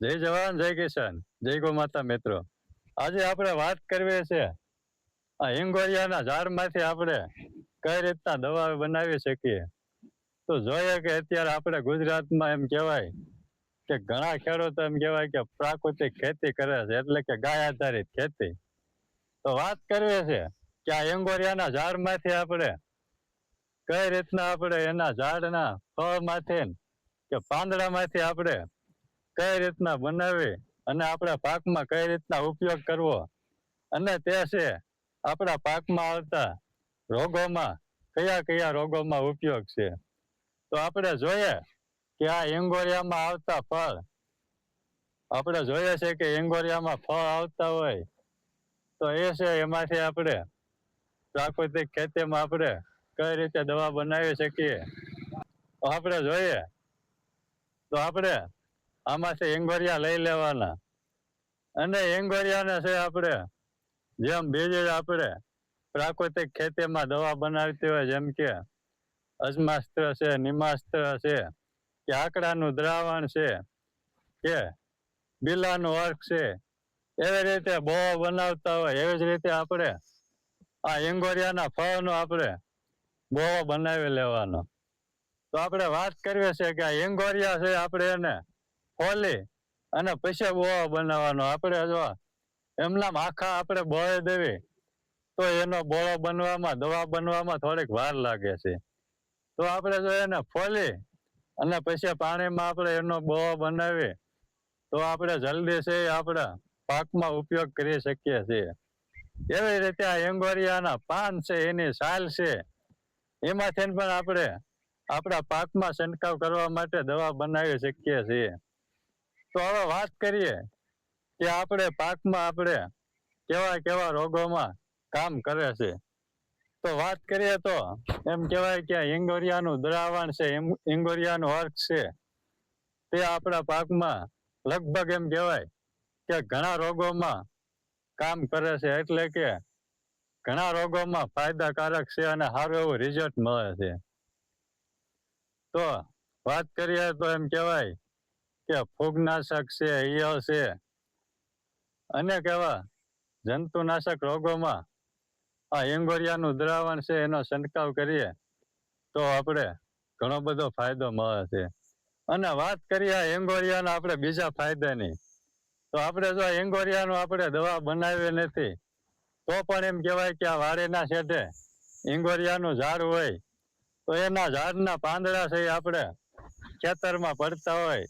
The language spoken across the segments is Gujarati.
જય જવાન જય કિસાન જય ગો માતા મિત્રો. આજે આપણે વાત કરવી છે આ હિંગોરિયાના ઝાડમાંથી આપણે કઈ રીતના દવા બનાવી શકીએ. તો જોઈએ કે અત્યારે આપણે ગુજરાતમાં એમ કહેવાય કે ઘણા ખેડૂતો એમ કહેવાય કે પ્રાકૃતિક ખેતી કરે છે, એટલે કે ગાય આધારિત ખેતી. તો વાત કરવી છે કે આ હિંગોરિયાના ઝાડમાંથી આપણે કઈ રીતના આપણે એના ઝાડના ફળમાંથી કે પાંદડામાંથી આપણે કઈ રીતના બનાવી અને આપણા પાકમાં કઈ રીતના ઉપયોગ કરવો, અને તે છે આપણા પાકમાં આવતા રોગોમાં કયા કયા રોગોમાં ઉપયોગ છે. તો આપણે જોઈએ કે આ હિંગોરિયામાં આવતા ફળ, આપણે જોઈએ છે કે હિંગોરિયામાં ફળ આવતા હોય તો એ છે એમાંથી આપણે પ્રાકૃતિક ખેતીમાં આપણે કઈ રીતે દવા બનાવી શકીએ. તો આપણે જોઈએ તો આપણે આમાંથી હિંગોરિયા લઈ લેવાના, અને હિંગોરિયાને છે આપણે જેમ બીજી આપણે પ્રાકૃતિક ખેતીમાં દવા બનાવતી હોય, જેમ કે અજમાસ્ત્ર છે, નિમાસ્ત્ર છે, કે આકડાનું દ્રાવણ છે, કે બિલાનું અર્ક છે, એવી રીતે બહુ બનાવતા હોય એવી જ રીતે આપણે આ હિંગોરિયાના ફળનો આપણે બહુ બનાવી લેવાનો. તો આપણે વાત કરવી છે કે આ હિંગોરિયા છે આપણે એને ફોલી અને પછી બહુ બનાવવાનો. આપણે જો એમના આખા આપણે બોળી દેવી તો એનો બોળો બનવામાં દવા બનવામાં થોડીક વાર લાગે છે. તો આપણે જો એને ફોલી અને પછી પાણીમાં આપણે એનો બોળો બનાવી તો આપણે જલ્દી છે આપણા પાકમાં ઉપયોગ કરી શકીએ છીએ. એવી રીતે આ હિંગોરિયાના પાન છે, એની છાલ છે, એમાંથી પણ આપણે આપણા પાકમાં છંટકાવ કરવા માટે દવા બનાવી શકીએ છીએ. તો હવે વાત કરીએ કે આપણે પાકમાં આપણે કેવા કેવા રોગોમાં કામ કરે છે. તો વાત કરીએ તો એમ કહેવાય કે હિંગોરિયાનું દ્રાવણ છે, હિંગોરિયાનું અર્ક છે, તે આપણા પાકમાં લગભગ એમ કહેવાય કે ઘણા રોગોમાં કામ કરે છે, એટલે કે ઘણા રોગોમાં ફાયદાકારક છે અને સારું એવું રિઝલ્ટ મળે છે. તો વાત કરીએ તો એમ કહેવાય કે ફૂગનાશક છે, ઈયળ છે, અનેક એવા જંતુનાશક રોગોમાં આ હિંગોરિયાનું દ્રાવણ છે એનો છંટકાવ કરીએ તો આપણે ઘણો બધો ફાયદો મળે છે. અને વાત કરીએ હિંગોરિયાના આપણે બીજા ફાયદાની, તો આપણે જો હિંગોરિયાનું આપણે દવા બનાવી નથી તો પણ એમ કહેવાય કે આ વાડીના છેડે હિંગોરિયાનું ઝાડ હોય તો એના ઝાડના પાંદડા છે આપણે ખેતરમાં પડતા હોય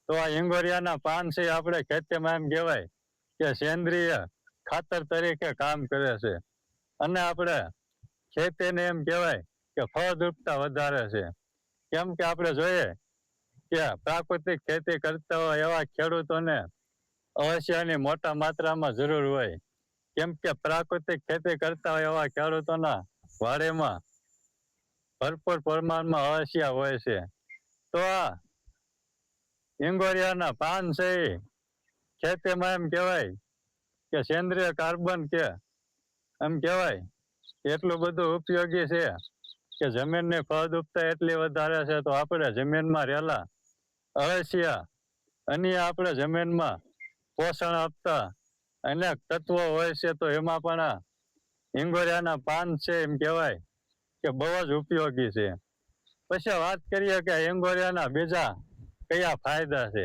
તો આ હિંગોરિયાના પાન છે આપણે ખેતીમાં એમ કહેવાય કે સેન્દ્રિય ખાતર તરીકે કામ કરે છે, અને આપણે ખેતીને એમ કહેવાય કે ફળદ્રુપતા વધારે છે. કેમ કે આપણે જોઈએ કે પ્રાકૃતિક ખેતી કરતા હોય એવા ખેડૂતોને અવશ્યની મોટા માત્રામાં જરૂર હોય, કેમ કે પ્રાકૃતિક ખેતી કરતા હોય એવા ખેડૂતોના વાડીમાં ભરપૂર પ્રમાણમાં અળસિયા હોય છે. તો આ હિંગોરિયાના પાન છે એ ખેતીમાં એમ કહેવાય કે સેન્દ્રિય કાર્બન કે એમ કહેવાય એટલું બધું ઉપયોગી છે કે જમીનની ફળદ્રુપતા એટલી વધારે છે. તો આપણે જમીનમાં રહેલા અળસિયા અને આપણે જમીનમાં પોષણ આપતા અનેક તત્વો હોય છે, તો એમાં પણ આ હિંગોરિયાના પાન છે એમ કહેવાય કે બહુ જ ઉપયોગી છે. પછી વાત કરીએ કે હિંગોરિયાના બીજા કયા ફાયદા છે,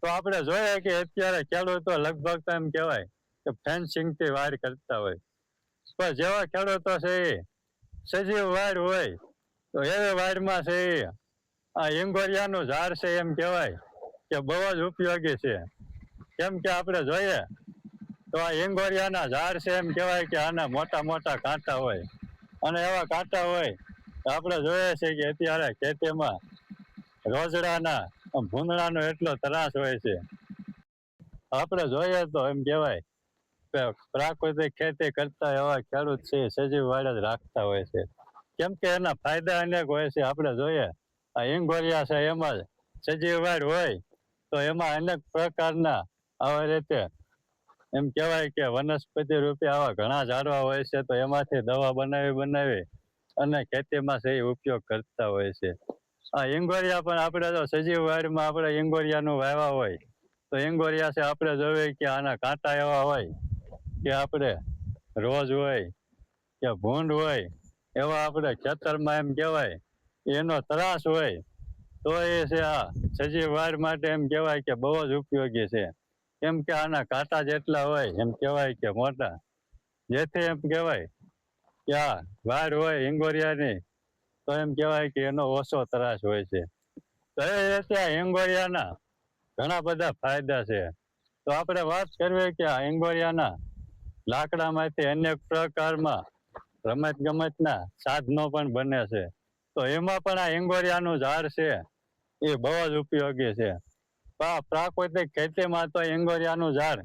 તો આપણે જોઈએ કે અત્યારે ખેડૂતો લગભગ તો એમ કહેવાય કે ફેન્સિંગથી વાડ કરતા હોય, પણ જેવા ખેડૂતો છે એ સજીવ વાડ હોય તો એવી વાડમાં છે એ આ હિંગોરિયાનું ઝાડ છે એમ કહેવાય કે બહુ જ ઉપયોગી છે. કેમ કે આપણે જોઈએ તો આ હિંગોરિયાના ઝાડ છે એમ કહેવાય કે આના મોટા મોટા કાંટા હોય, અને એવા કાંટા હોય તો આપણે જોઈએ છે કે અત્યારે ખેતીમાં રોજડાના ભૂંદડાનો એટલો ત્રાસ હોય છે. આપણે જોઈએ તો એમ કહેવાય કે પ્રાકૃતિક ખેતી કરતા એવા ખેડૂત છે સજીવ વાડ જ રાખતા હોય છે, કેમ કે એના ફાયદા અનેક હોય છે. આપણે જોઈએ આ હિંગોરિયા છે એમાં સજીવ વાડ હોય તો એમાં અનેક પ્રકારના આવા રીતે એમ કહેવાય કે વનસ્પતિ રૂપે આવા ઘણા ઝાડવા હોય છે, તો એમાંથી દવા બનાવી અને ખેતીમાં છે એ ઉપયોગ કરતા હોય છે. આ હિંગોરિયા પણ આપણે જો સજીવ વાડમાં આપણે હિંગોરિયાનું વાવ્યા હોય તો એંગોરિયા છે આપણે જોઈએ કે આના કાંટા એવા હોય કે આપણે રોજ હોય કે ભૂંડ હોય એવા આપણે ખેતરમાં એમ કહેવાય એનો ત્રાસ હોય તો એ છે આ સજીવ વાડ માટે એમ કહેવાય કે બહુ જ ઉપયોગી છે. કેમ કે આના કાંટા જેટલા હોય એમ કહેવાય કે મોટા, જેથી એમ કહેવાય કે આ વાડ હોય હિંગોરિયાની તો એમ કહેવાય કે એનો ઓછો ત્રાસ હોય છે. તો એ રીતે આ હિંગોરિયાના ઘણા બધા ફાયદા છે. તો આપણે વાત કરવી કે આ હિંગોરિયાના લાકડામાંથી અનેક પ્રકારમાં રમત ગમતના સાધનો પણ બને છે. તો એમાં પણ આ હિંગોરિયાનું ઝાડ છે એ બહુ જ ઉપયોગી છે. પ્રાકૃતિક ખેતીમાં તો હિંગોરિયાનું ઝાડ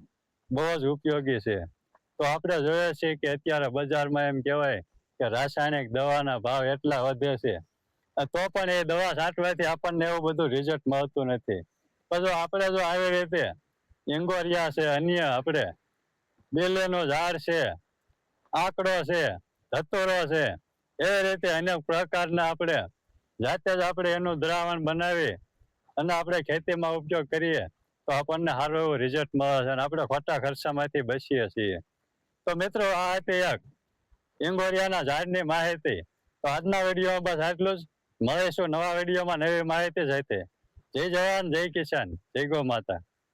બહુ જ ઉપયોગી છે. તો આપણે જોઈએ છીએ કે અત્યારે બજારમાં એમ કહેવાય કે રાસાયણિક દવાના ભાવ એટલા વધે છે, તો પણ એ દવા છાંટવાથી આપણને એવું બધું રિઝલ્ટ મળતું નથી. તો જો આપણે જો આવી રીતે હિંગોરિયા છે, અન્ય આપણે બેલેનું ઝાડ છે, આંકડો છે, ધતુરો છે, એવી રીતે અનેક પ્રકારના આપણે જાતે જ આપણે એનું દ્રાવણ બનાવી અને આપણે ખેતીમાં ઉપયોગ કરીએ તો આપણને સારું એવું રિઝલ્ટ મળે છે અને આપણે ખોટા ખર્ચામાંથી બચીએ છીએ. તો મિત્રો આ હતી એક હિંગોરિયાના ઝાડની માહિતી. તો આજના વિડીયોમાં બસ આટલું જ. મળીશું નવા વિડીયોમાં નવી માહિતી સાથે. જય જવાન, જય કિસાન, જય ગૌ માતા.